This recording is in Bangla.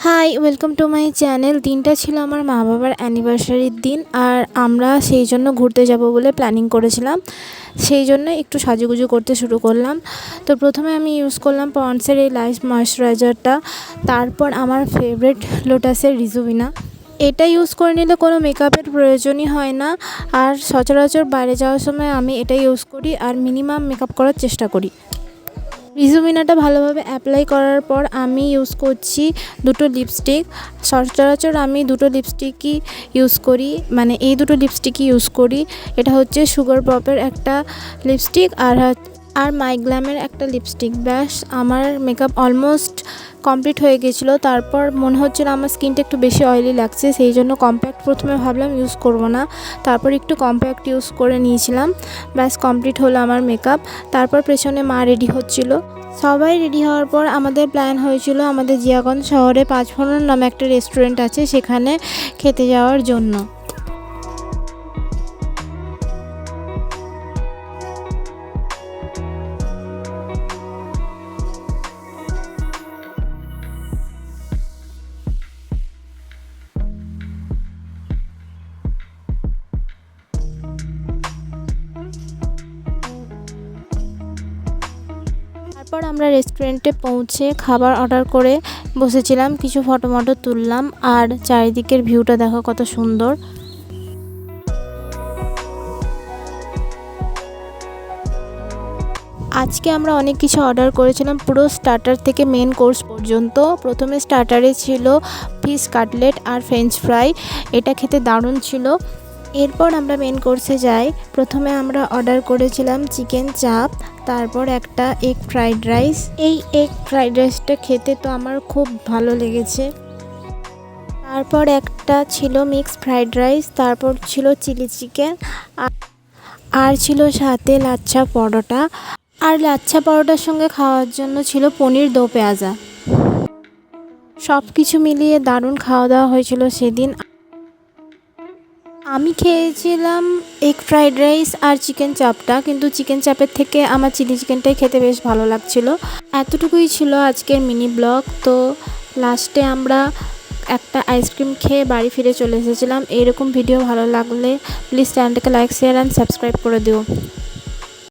High, welcome to my channel. দিনটা ছিল আমার মা বাবার অ্যানিভার্সারির দিন, আর আমরা সেই জন্য ঘুরতে যাব বলে প্ল্যানিং করেছিলাম। সেই জন্য একটু সাজুগুজু করতে শুরু করলাম। তো প্রথমে আমি ইউজ করলাম পন্ডসের এই লাইট ময়েশ্চারাইজারটা, তারপর আমার ফেভারিট লোটাসের রিজুভিনা। এটা ইউজ করে নিলে কোনো মেকআপের প্রয়োজনই হয় না, আর সচরাচর বাইরে যাওয়ার সময় আমি এটা ইউজ করি আর মিনিমাম মেকআপ করার চেষ্টা করি। রিজুভিনাটা ভালোভাবে অ্যাপ্লাই করার পর আমি ইউজ করছি দুটো লিপস্টিক। সচরাচর আমি দুটো লিপস্টিকই ইউজ করি, মানে এই দুটো লিপস্টিকই ইউজ করি। এটা হচ্ছে সুগার পপের একটা লিপস্টিক আর মাই গ্ল্যামের একটা লিপস্টিক। ব্যাস, আমার মেকআপ অলমোস্ট কমপ্লিট হয়ে গেছিলো। তারপর মনে হচ্ছিল আমার স্কিনটা একটু বেশি অয়েলি লাগছে, সেই জন্য কম্প্যাক্ট প্রথমে ভাবলাম ইউজ করব না, তারপর একটু কম্প্যাক্ট ইউজ করে নিয়েছিলাম। ব্যাস, কমপ্লিট হলো আমার মেকআপ। তারপর পেছনে মা রেডি হচ্ছিল। সবাই রেডি হওয়ার পর আমাদের প্ল্যান হয়েছিল আমাদের জিয়াগঞ্জ শহরে পাঁচফোড়ন নামে একটা রেস্টুরেন্ট আছে, সেখানে খেতে যাওয়ার জন্য। তারপর আমরা রেস্টুরেন্টে পৌঁছে খাবার অর্ডার করে বসেছিলাম, কিছু ফটো তুললাম। আর চারিদিকের ভিউটা দেখো কত সুন্দর। আজকে আমরা অনেক কিছু অর্ডার করেছিলাম, পুরো স্টার্টার থেকে মেন কোর্স পর্যন্ত। প্রথমে স্টার্টারে ছিল ফিশ কাটলেট আর ফ্রেঞ্চ ফ্রাই, এটা খেতে দারুণ ছিল। এরপর আমরা মেন কোর্সে যাই। প্রথমে আমরা অর্ডার করেছিলাম চিকেন চাপ, তারপর একটা এগ ফ্রাইড রাইস। এই এগ ফ্রাইড রাইসটা খেতে তো আমার খুব ভালো লেগেছে। তারপর একটা ছিল মিক্স ফ্রাইড রাইস, তারপর ছিল চিলি চিকেন, আর ছিল সাথে লাচ্ছা পরোটা। আর লাচ্ছা পরোটার সঙ্গে খাওয়ার জন্য ছিল পনির দো পেঁয়াজা। সব কিছু মিলিয়ে দারুণ খাওয়া দাওয়া হয়েছিল সেদিন। আমি খেয়েছিলাম এগ ফ্রাইড রাইস আর চিকেন চাপটা, কিন্তু চিকেন চাপের থেকে আমার চিলি চিকেনটাই খেতে বেশ ভালো লাগছিল। এতটুকুই ছিল আজকের মিনি ব্লগ। তো লাস্টে আমরা একটা আইসক্রিম খেয়ে বাড়ি ফিরে চলে এসেছিলাম। এইরকম ভিডিও ভালো লাগলে প্লিজ চ্যানেলটাকে লাইক, শেয়ার অ্যান্ড সাবস্ক্রাইব করে দিও।